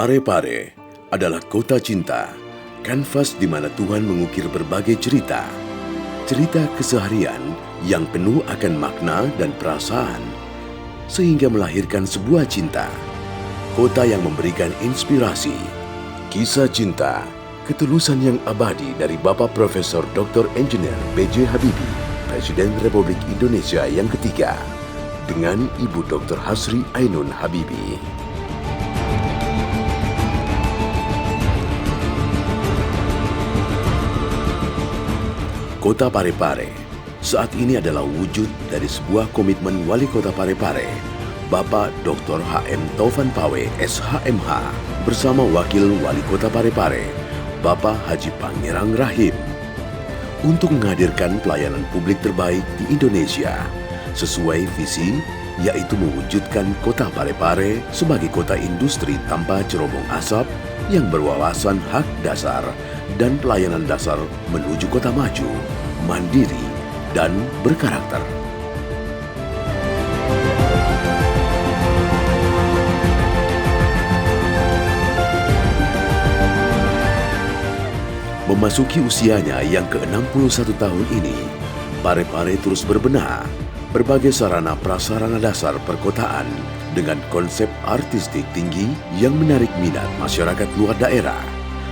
Parepare adalah kota cinta, kanvas di mana Tuhan mengukir berbagai cerita. Cerita keseharian yang penuh akan makna dan perasaan, sehingga melahirkan sebuah cinta. Kota yang memberikan inspirasi, kisah cinta, ketulusan yang abadi dari Bapak Profesor Dr. Engineer B.J. Habibie, Presiden Republik Indonesia yang ketiga, dengan Ibu Dr. Hasri Ainun Habibie. Kota Parepare saat ini adalah wujud dari sebuah komitmen Wali Kota Parepare, Bapak Dr. H.M. Taufan Pawe, SHMH, bersama Wakil Wali Kota Parepare, Bapak Haji Pangerang Rahim, untuk menghadirkan pelayanan publik terbaik di Indonesia, sesuai visi, yaitu mewujudkan Kota Parepare sebagai kota industri tanpa cerobong asap yang berwawasan hak dasar dan pelayanan dasar menuju kota maju, mandiri, dan berkarakter. Memasuki usianya yang ke-61 tahun ini, Parepare terus berbenah berbagai sarana prasarana dasar perkotaan dengan konsep artistik tinggi yang menarik minat masyarakat luar daerah,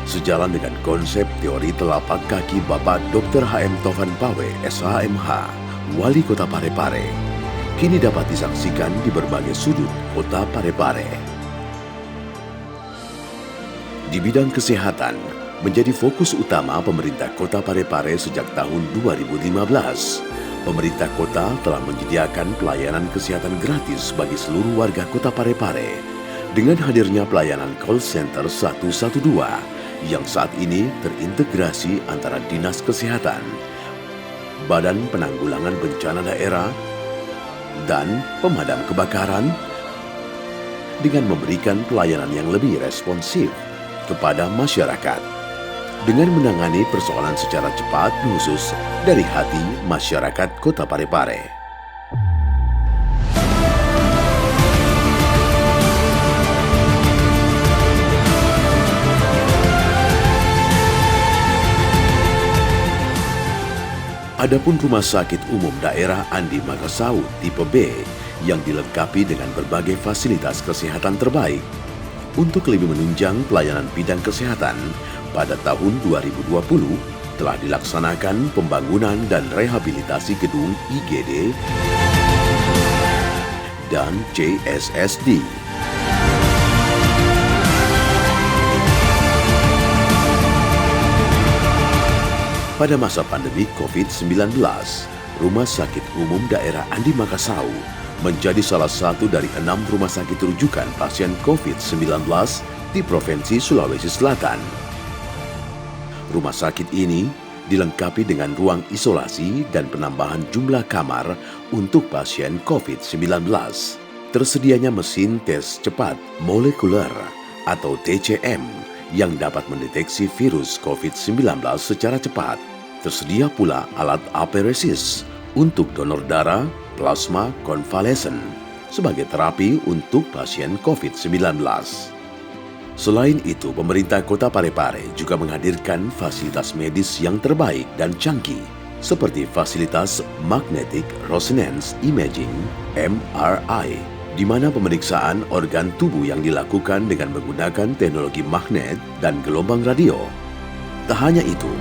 sejalan dengan konsep teori telapak kaki Bapak Dr. H.M. Taufan Pawe, SHMH, Wali Kota Parepare, kini dapat disaksikan di berbagai sudut Kota Parepare. Di bidang kesehatan, menjadi fokus utama pemerintah Kota Parepare sejak tahun 2015. Pemerintah kota telah menyediakan pelayanan kesehatan gratis bagi seluruh warga Kota Parepare dengan hadirnya pelayanan call center 112 yang saat ini terintegrasi antara Dinas Kesehatan, Badan Penanggulangan Bencana Daerah, dan Pemadam Kebakaran dengan memberikan pelayanan yang lebih responsif kepada masyarakat, dengan menangani persoalan secara cepat khusus dari hati masyarakat Kota Parepare. Adapun Rumah Sakit Umum Daerah Andi Makassau tipe B yang dilengkapi dengan berbagai fasilitas kesehatan terbaik. Untuk lebih menunjang pelayanan bidang kesehatan, pada tahun 2020 telah dilaksanakan pembangunan dan rehabilitasi gedung IGD dan CSSD. Pada masa pandemi COVID-19, Rumah Sakit Umum Daerah Andi Makassau menjadi salah satu dari 6 rumah sakit rujukan pasien COVID-19 di Provinsi Sulawesi Selatan. Rumah sakit ini dilengkapi dengan ruang isolasi dan penambahan jumlah kamar untuk pasien COVID-19. Tersedianya mesin tes cepat molekuler atau TCM yang dapat mendeteksi virus COVID-19 secara cepat. Tersedia pula alat aperesis untuk donor darah, plasma konvalesen sebagai terapi untuk pasien COVID-19. Selain itu, pemerintah Kota Parepare juga menghadirkan fasilitas medis yang terbaik dan canggih, seperti fasilitas Magnetic Resonance Imaging (MRI), di mana pemeriksaan organ tubuh yang dilakukan dengan menggunakan teknologi magnet dan gelombang radio. Tak hanya itu,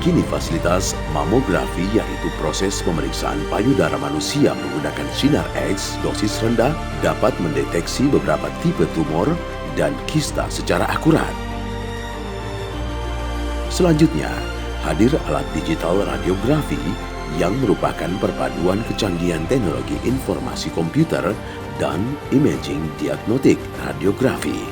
kini fasilitas mamografi, yaitu proses pemeriksaan payudara manusia menggunakan sinar X dosis rendah, dapat mendeteksi beberapa tipe tumor dan kista secara akurat. Selanjutnya, hadir alat digital radiografi yang merupakan perpaduan kecanggihan teknologi informasi komputer dan imaging diagnostik radiografi.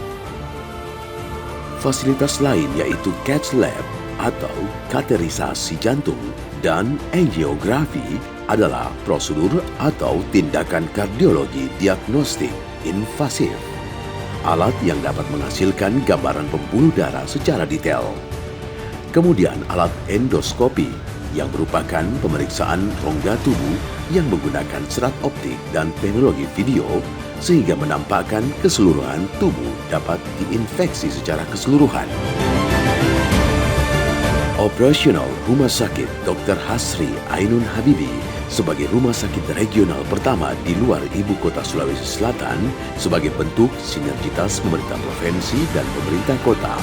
Fasilitas lain yaitu cath lab atau katerisasi jantung dan angiografi adalah prosedur atau tindakan kardiologi diagnostik invasif. Alat yang dapat menghasilkan gambaran pembuluh darah secara detail. Kemudian alat endoskopi yang merupakan pemeriksaan rongga tubuh yang menggunakan serat optik dan teknologi video sehingga menampakkan keseluruhan tubuh dapat diinfeksi secara keseluruhan. Operasional Rumah Sakit Dr. Hasri Ainun Habibi sebagai rumah sakit regional pertama di luar ibu kota Sulawesi Selatan sebagai bentuk sinergitas pemerintah provinsi dan pemerintah kota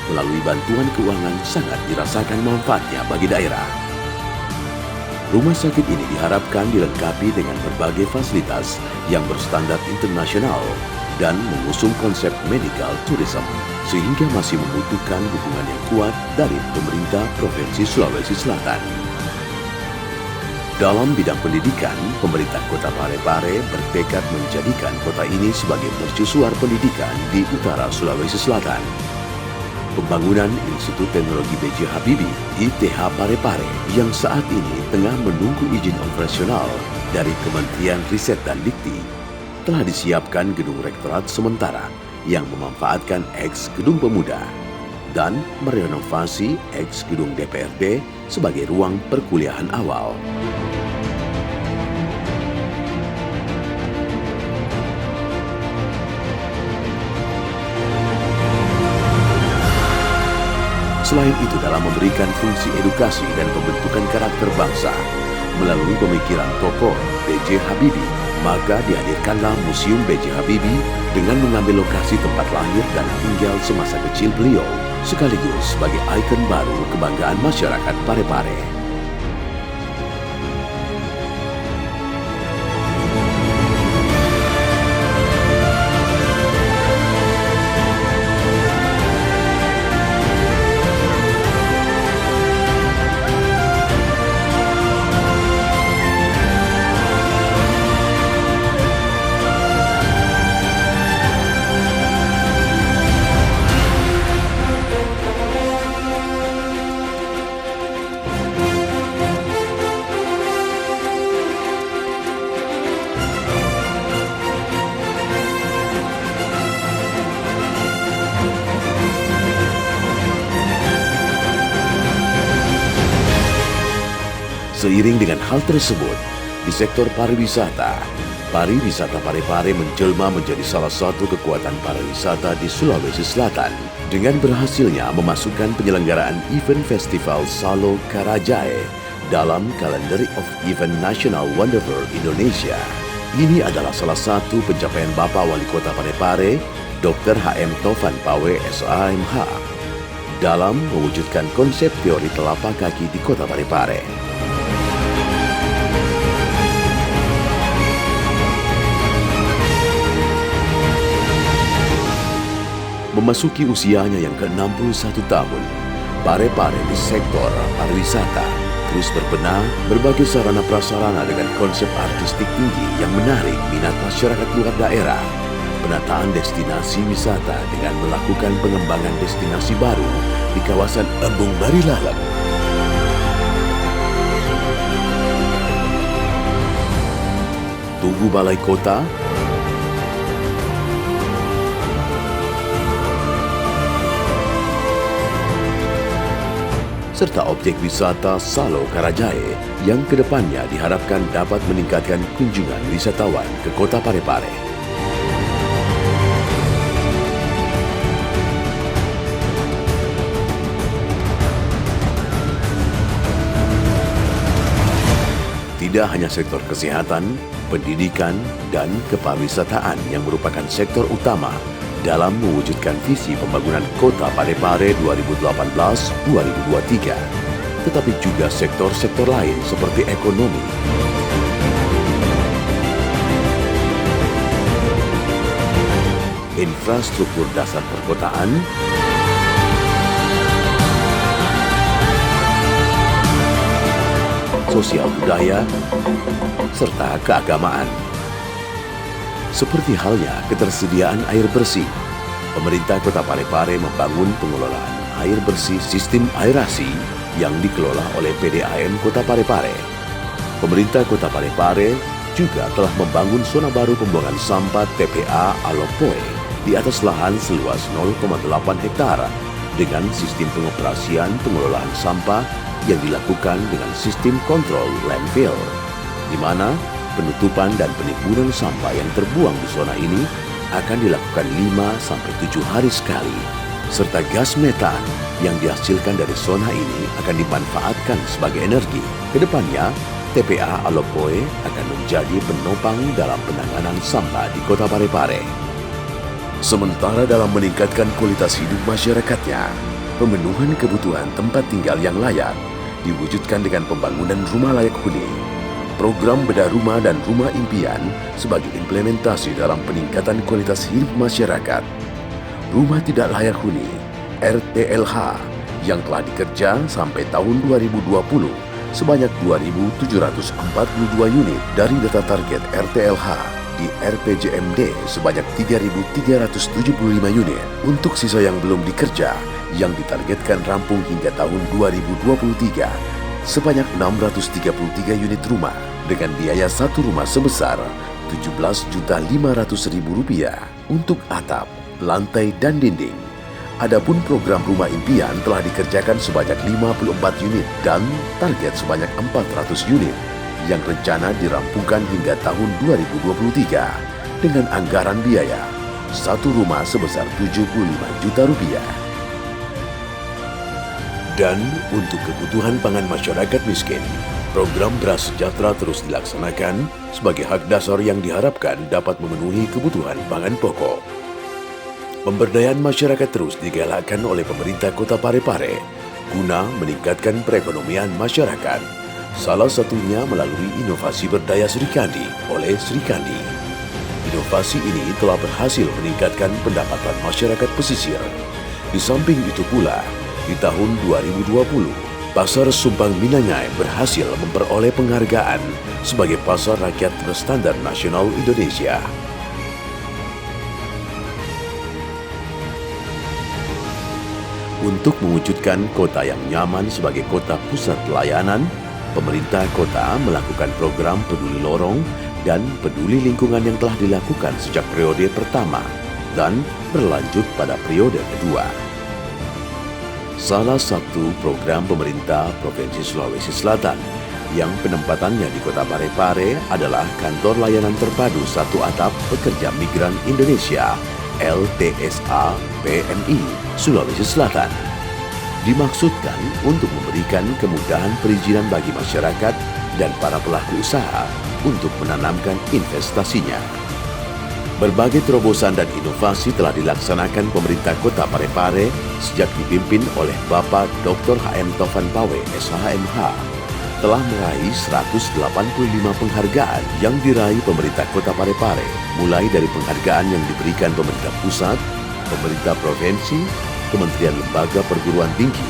melalui bantuan keuangan sangat dirasakan manfaatnya bagi daerah. Rumah sakit ini diharapkan dilengkapi dengan berbagai fasilitas yang berstandar internasional dan mengusung konsep medical tourism sehingga masih membutuhkan dukungan yang kuat dari pemerintah Provinsi Sulawesi Selatan. Dalam bidang pendidikan, pemerintah Kota Parepare bertekad menjadikan kota ini sebagai mercusuar pendidikan di utara Sulawesi Selatan. Pembangunan Institut Teknologi B.J. Habibie ITH Parepare yang saat ini tengah menunggu izin operasional dari Kementerian Riset dan Dikti telah disiapkan gedung rektorat sementara yang memanfaatkan eks gedung pemuda dan merenovasi eks gedung DPRD sebagai ruang perkuliahan awal. Selain itu, dalam memberikan fungsi edukasi dan pembentukan karakter bangsa melalui pemikiran tokoh B.J. Habibie, maka dihadirkanlah Museum B.J. Habibie dengan mengambil lokasi tempat lahir dan tinggal semasa kecil beliau, sekaligus sebagai ikon baru kebanggaan masyarakat Parepare. Seiring dengan hal tersebut, di sektor pariwisata Parepare menjelma menjadi salah satu kekuatan pariwisata di Sulawesi Selatan dengan berhasilnya memasukkan penyelenggaraan event festival Salo Karajae dalam Calendar of Event National Wonderful Indonesia. Ini adalah salah satu pencapaian Bapak Wali Kota Parepare, Dr. H.M. Tovan Pawe SAMH, dalam mewujudkan konsep teori telapak kaki di Kota Parepare. Memasuki usianya yang ke-61 tahun, Parepare di sektor pariwisata terus berbenah berbagai sarana prasarana dengan konsep artistik tinggi yang menarik minat masyarakat luar daerah. Penataan destinasi wisata dengan melakukan pengembangan destinasi baru di kawasan Embung Barilalang. Tugu Balai Kota, serta objek wisata Salo Karajae yang kedepannya diharapkan dapat meningkatkan kunjungan wisatawan ke Kota Parepare. Tidak hanya sektor kesehatan, pendidikan, dan kepariwisataan yang merupakan sektor utama dalam mewujudkan visi pembangunan Kota Parepare 2018-2023, tetapi juga sektor-sektor lain seperti ekonomi, infrastruktur dasar perkotaan, sosial budaya, serta keagamaan. Seperti halnya ketersediaan air bersih, pemerintah Kota Parepare membangun pengelolaan air bersih sistem aerasi yang dikelola oleh PDAM Kota Parepare. Pemerintah Kota Parepare juga telah membangun zona baru pembuangan sampah TPA Alopoe di atas lahan seluas 0,8 hektar dengan sistem pengoperasian pengelolaan sampah yang dilakukan dengan sistem kontrol landfill, di mana penutupan dan penimbunan sampah yang terbuang di zona ini akan dilakukan 5-7 hari sekali, serta gas metan yang dihasilkan dari zona ini akan dimanfaatkan sebagai energi. Kedepannya, TPA Alopoe akan menjadi penopang dalam penanganan sampah di Kota Parepare. Sementara dalam meningkatkan kualitas hidup masyarakatnya, pemenuhan kebutuhan tempat tinggal yang layak diwujudkan dengan pembangunan rumah layak huni, program bedah rumah dan rumah impian sebagai implementasi dalam peningkatan kualitas hidup masyarakat. Rumah tidak layak huni RTLH yang telah dikerja sampai tahun 2020 sebanyak 2.742 unit dari data target RTLH di RPJMD sebanyak 3.375 unit. Untuk sisa yang belum dikerja yang ditargetkan rampung hingga tahun 2023 sebanyak 633 unit rumah dengan biaya satu rumah sebesar Rp17.500.000 untuk atap, lantai, dan dinding. Adapun program rumah impian telah dikerjakan sebanyak 54 unit dan target sebanyak 400 unit yang rencana dirampungkan hingga tahun 2023 dengan anggaran biaya satu rumah sebesar Rp75 juta. Dan untuk kebutuhan pangan masyarakat miskin, program Beras Sejahtera terus dilaksanakan sebagai hak dasar yang diharapkan dapat memenuhi kebutuhan pangan pokok. Pemberdayaan masyarakat terus digalakkan oleh pemerintah Kota Parepare guna meningkatkan perekonomian masyarakat. Salah satunya melalui inovasi berdaya Srikandi oleh Srikandi. Inovasi ini telah berhasil meningkatkan pendapatan masyarakat pesisir. Di samping itu pula, di tahun 2020, Pasar Sumbang Minangay berhasil memperoleh penghargaan sebagai pasar rakyat berstandar nasional Indonesia. Untuk mewujudkan kota yang nyaman sebagai kota pusat pelayanan, pemerintah kota melakukan program Peduli Lorong dan Peduli Lingkungan yang telah dilakukan sejak periode pertama dan berlanjut pada periode kedua. Salah satu program pemerintah Provinsi Sulawesi Selatan yang penempatannya di Kota Parepare adalah Kantor Layanan Terpadu Satu Atap Pekerja Migran Indonesia LTSA PMI Sulawesi Selatan. Dimaksudkan untuk memberikan kemudahan perizinan bagi masyarakat dan para pelaku usaha untuk menanamkan investasinya. Berbagai terobosan dan inovasi telah dilaksanakan pemerintah Kota Parepare sejak dipimpin oleh Bapak Dr. HM Taufan Pawe, SHMH, telah meraih 185 penghargaan yang diraih pemerintah Kota Parepare, mulai dari penghargaan yang diberikan pemerintah pusat, pemerintah provinsi, Kementerian Lembaga Perguruan Tinggi,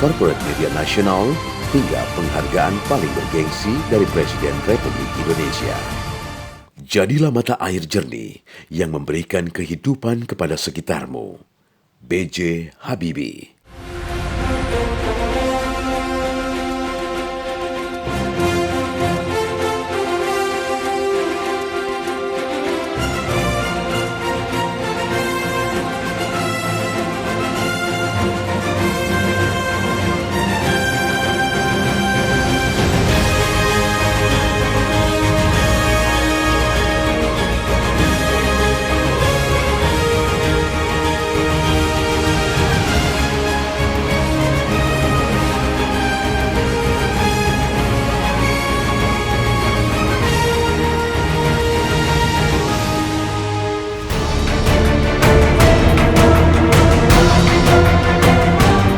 Corporate Media Nasional, hingga penghargaan paling bergengsi dari Presiden Republik Indonesia. Jadilah mata air jernih yang memberikan kehidupan kepada sekitarmu. B.J. Habibie.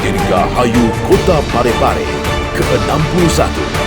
Dirgahayu Kota Parepare ke-61.